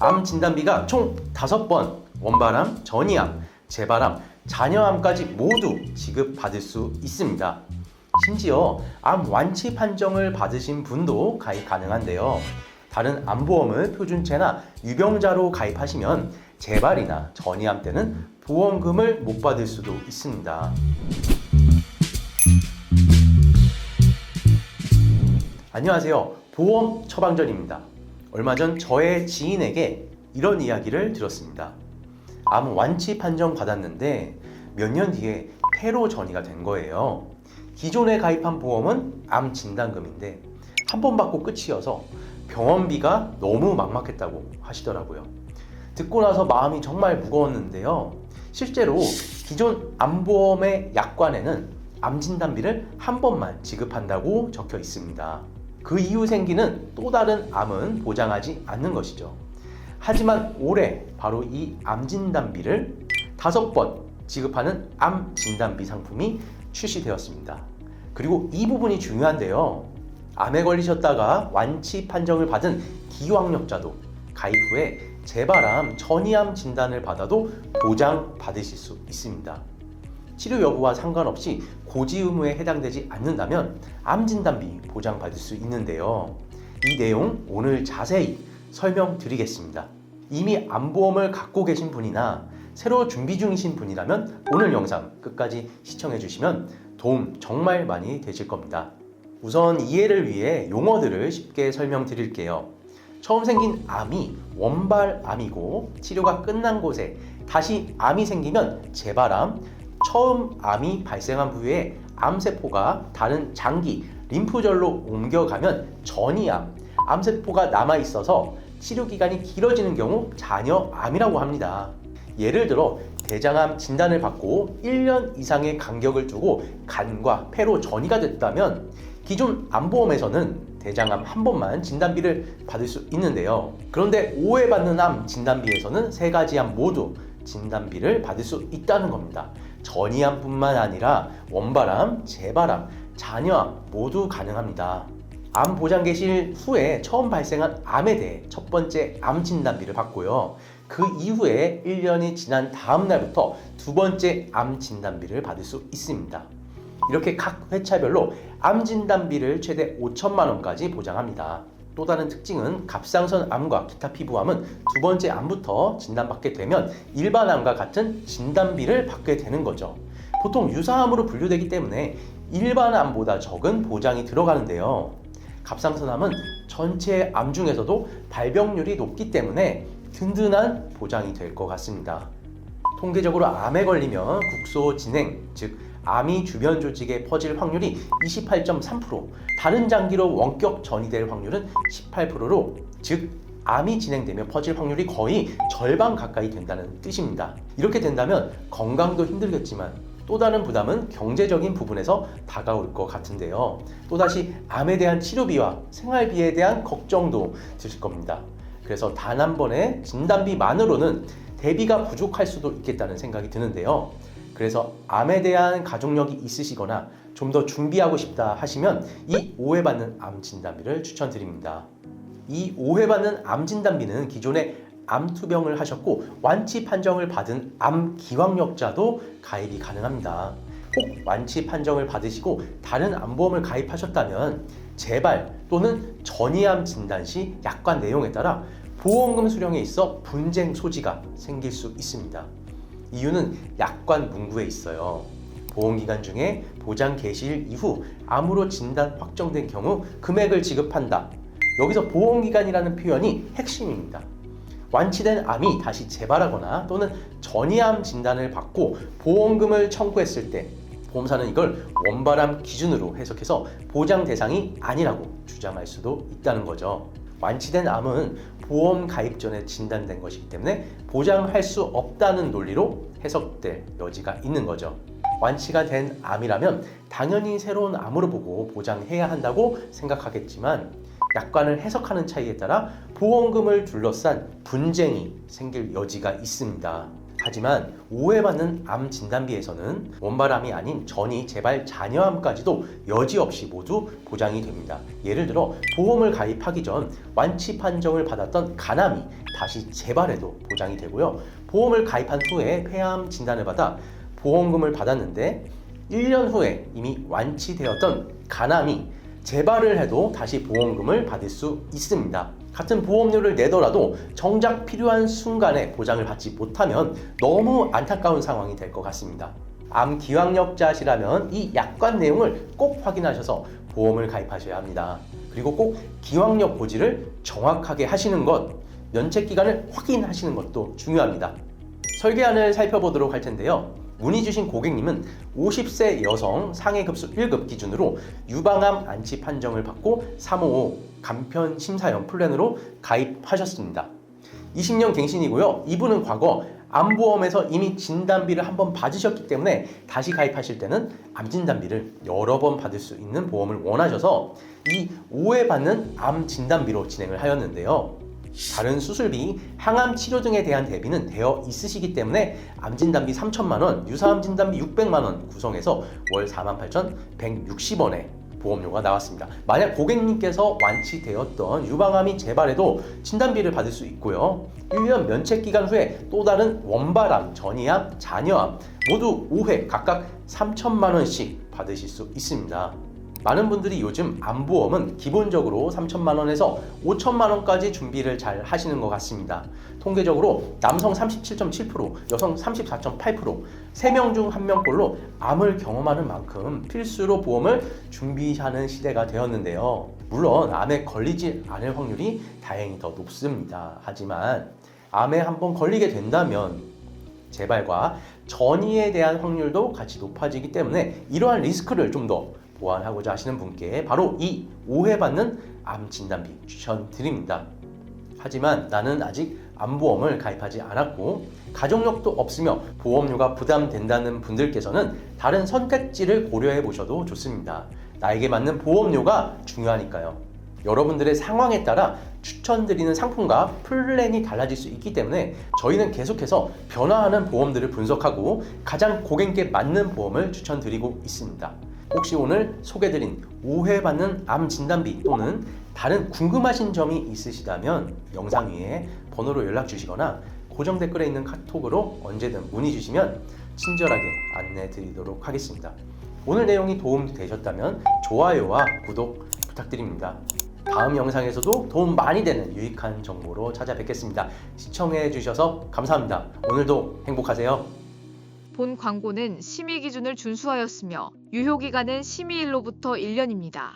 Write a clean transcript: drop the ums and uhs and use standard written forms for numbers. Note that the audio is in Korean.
암 진단비가 총 5번 원바람, 전이암, 재발암, 잔여암까지 모두 지급받을 수 있습니다. 심지어 암 완치 판정을 받으신 분도 가입 가능한데요. 다른 암보험을 표준체나 유병자로 가입하시면 재발이나 전이암 때는 보험금을 못 받을 수도 있습니다. 안녕하세요. 보험 처방전입니다. 얼마 전 저의 지인에게 이런 이야기를 들었습니다. 암 완치 판정 받았는데 몇 년 뒤에 폐로 전이가 된 거예요. 기존에 가입한 보험은 암 진단금인데 한 번 받고 끝이어서 병원비가 너무 막막했다고 하시더라고요. 듣고 나서 마음이 정말 무거웠는데요. 실제로 기존 암보험의 약관에는 암 진단비를 한 번만 지급한다고 적혀 있습니다. 그 이후 생기는 또 다른 암은 보장하지 않는 것이죠. 하지만 올해 바로 이 암 진단비를 5번 지급하는 암 진단비 상품이 출시되었습니다. 그리고 이 부분이 중요한데요. 암에 걸리셨다가 완치 판정을 받은 기왕력자도 가입 후에 재발암, 전이암 진단을 받아도 보장받으실 수 있습니다. 치료 여부와 상관없이 고지 의무에 해당되지 않는다면 암 진단비 보장받을 수 있는데요. 이 내용 오늘 자세히 설명드리겠습니다. 이미 암보험을 갖고 계신 분이나 새로 준비 중이신 분이라면 오늘 영상 끝까지 시청해 주시면 도움 정말 많이 되실 겁니다. 우선 이해를 위해 용어들을 쉽게 설명드릴게요. 처음 생긴 암이 원발암이고 치료가 끝난 곳에 다시 암이 생기면 재발암, 처음 암이 발생한 후에 암세포가 다른 장기, 림프절로 옮겨가면 전이암, 암세포가 남아있어서 치료기간이 길어지는 경우 잔여암이라고 합니다. 예를 들어 대장암 진단을 받고 1년 이상의 간격을 두고 간과 폐로 전이가 됐다면 기존 암보험에서는 대장암 한 번만 진단비를 받을 수 있는데요. 그런데 오해받는 암 진단비에서는 3가지 암 모두 진단비를 받을 수 있다는 겁니다. 전이암뿐만 아니라 원발암, 재발암, 잔여암 모두 가능합니다. 암 보장 개시 후에 처음 발생한 암에 대해 첫 번째 암 진단비를 받고요. 그 이후에 1년이 지난 다음 날부터 두 번째 암 진단비를 받을 수 있습니다. 이렇게 각 회차별로 암 진단비를 최대 5천만 원까지 보장합니다. 또 다른 특징은 갑상선 암과 기타 피부암은 두 번째 암부터 진단받게 되면 일반 암과 같은 진단비를 받게 되는 거죠. 보통 유사암으로 분류되기 때문에 일반 암보다 적은 보장이 들어가는데요. 갑상선 암은 전체 암 중에서도 발병률이 높기 때문에 든든한 보장이 될 것 같습니다. 통계적으로 암에 걸리면 국소 진행, 즉 암이 주변 조직에 퍼질 확률이 28.3%, 다른 장기로 원격 전이될 확률은 18%로 즉 암이 진행되면 퍼질 확률이 거의 절반 가까이 된다는 뜻입니다. 이렇게 된다면 건강도 힘들겠지만 또 다른 부담은 경제적인 부분에서 다가올 것 같은데요. 또다시 암에 대한 치료비와 생활비에 대한 걱정도 드실 겁니다. 그래서 단 한 번의 진단비만으로는 대비가 부족할 수도 있겠다는 생각이 드는데요. 그래서 암에 대한 가족력이 있으시거나 좀 더 준비하고 싶다 하시면 이 오해받는 암 진단비를 추천드립니다. 이 오해받는 암 진단비는 기존에 암투병을 하셨고 완치 판정을 받은 암 기왕력자도 가입이 가능합니다. 꼭 완치 판정을 받으시고 다른 암보험을 가입하셨다면 재발 또는 전이암 진단 시 약관 내용에 따라 보험금 수령에 있어 분쟁 소지가 생길 수 있습니다. 이유는 약관 문구에 있어요. 보험기간 중에 보장 개시일 이후 암으로 진단 확정된 경우 금액을 지급한다. 여기서 보험기간이라는 표현이 핵심입니다. 완치된 암이 다시 재발하거나 또는 전이암 진단을 받고 보험금을 청구했을 때 보험사는 이걸 원발암 기준으로 해석해서 보장 대상이 아니라고 주장할 수도 있다는 거죠. 완치된 암은 보험 가입 전에 진단된 것이기 때문에 보장할 수 없다는 논리로 해석될 여지가 있는 거죠. 완치가 된 암이라면 당연히 새로운 암으로 보고 보장해야 한다고 생각하겠지만 약관을 해석하는 차이에 따라 보험금을 둘러싼 분쟁이 생길 여지가 있습니다. 하지만 오해받는 암 진단비에서는 원발암이 아닌 전이, 재발, 잔여암까지도 여지없이 모두 보장이 됩니다. 예를 들어 보험을 가입하기 전 완치 판정을 받았던 간암이 다시 재발해도 보장이 되고요. 보험을 가입한 후에 폐암 진단을 받아 보험금을 받았는데 1년 후에 이미 완치되었던 간암이 재발을 해도 다시 보험금을 받을 수 있습니다. 같은 보험료를 내더라도 정작 필요한 순간에 보장을 받지 못하면 너무 안타까운 상황이 될 것 같습니다. 암 기왕력자시라면 이 약관 내용을 꼭 확인하셔서 보험을 가입하셔야 합니다. 그리고 꼭 기왕력 고지를 정확하게 하시는 것, 면책 기간을 확인하시는 것도 중요합니다. 설계안을 살펴보도록 할 텐데요. 문의 주신 고객님은 50세 여성 상해급수 1급 기준으로 유방암 안치 판정을 받고 355 간편 심사형 플랜으로 가입하셨습니다. 20년 갱신이고요. 이분은 과거 암보험에서 이미 진단비를 한번 받으셨기 때문에 다시 가입하실 때는 암 진단비를 여러 번 받을 수 있는 보험을 원하셔서 이 오해받는 암 진단비로 진행을 하였는데요. 다른 수술비, 항암 치료 등에 대한 대비는 되어 있으시기 때문에 암 진단비 3천만 원, 유사암 진단비 600만 원 구성해서 월 48,160원에 보험료가 나왔습니다. 만약 고객님께서 완치되었던 유방암이 재발해도 진단비를 받을 수 있고요. 1년 면책 기간 후에 또 다른 원발암, 전이암, 잔여암 모두 5회 각각 3천만 원씩 받으실 수 있습니다. 많은 분들이 요즘 암보험은 기본적으로 3천만 원에서 5천만 원까지 준비를 잘 하시는 것 같습니다. 통계적으로 남성 37.7%, 여성 34.8%, 3명 중 1명꼴로 암을 경험하는 만큼 필수로 보험을 준비하는 시대가 되었는데요. 물론 암에 걸리지 않을 확률이 다행히 더 높습니다. 하지만 암에 한번 걸리게 된다면 재발과 전이에 대한 확률도 같이 높아지기 때문에 이러한 리스크를 좀 더 보완하고자 하시는 분께 바로 이 오해받는 암 진단비 추천드립니다. 하지만 나는 아직 암보험을 가입하지 않았고 가족력도 없으며 보험료가 부담된다는 분들께서는 다른 선택지를 고려해 보셔도 좋습니다. 나에게 맞는 보험료가 중요하니까요. 여러분들의 상황에 따라 추천드리는 상품과 플랜이 달라질 수 있기 때문에 저희는 계속해서 변화하는 보험들을 분석하고 가장 고객께 맞는 보험을 추천드리고 있습니다. 혹시 오늘 소개드린 오해받는 암 진단비 또는 다른 궁금하신 점이 있으시다면 영상 위에 번호로 연락 주시거나 고정 댓글에 있는 카톡으로 언제든 문의 주시면 친절하게 안내 드리도록 하겠습니다. 오늘 내용이 도움이 되셨다면 좋아요와 구독 부탁드립니다. 다음 영상에서도 도움 많이 되는 유익한 정보로 찾아뵙겠습니다. 시청해 주셔서 감사합니다. 오늘도 행복하세요. 본 광고는 심의 기준을 준수하였으며 유효기간은 심의일로부터 1년입니다.